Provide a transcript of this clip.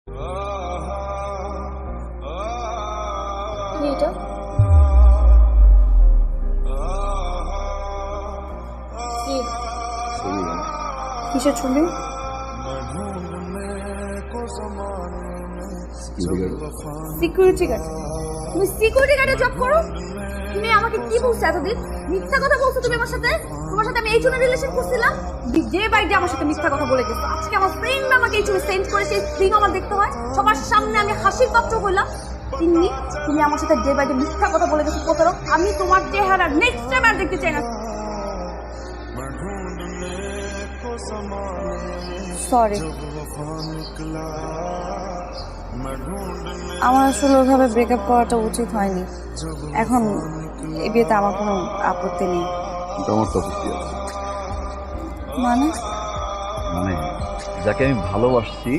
কি এটা? কি? কিসের ছবি? Security guard. তুমি সিকিউরিটি গার্ডে জব করো? তুমি আমাকে কি বলছো এতদিন? মিথ্যা কথা বলছো তুমি আমার সাথে? তোমার সাথে আমি এই জন্য রিলেশন করছিলাম? ডে বাই ডে আমার সাথে মিথ্যা কথা বলে গেছো। আজকে আমার ফ্রেন্ড আমাকে এই ছবি সেন্ড করেছে, স্ক্রিন আমার দেখতে হয়, সবার সামনে আমি হাসির পাত্র হইলাম। তিন্নি, তুমি আমার সাথে ডে বাই ডে মিথ্যা কথা বলে গেছো প্রতারক। আমি তোমার চেহারা নেক্সট টাইম আর দেখতে চাই না। সরি, আমার আসলে ওইভাবে ব্রেকআপ করাটা উচিত হয়নি। এখন এই বিয়েতে আমার কোনো আপত্তি নেই। আমার তো আপত্তি আছে। মানে মানে যাকে আমি ভালোবাসছি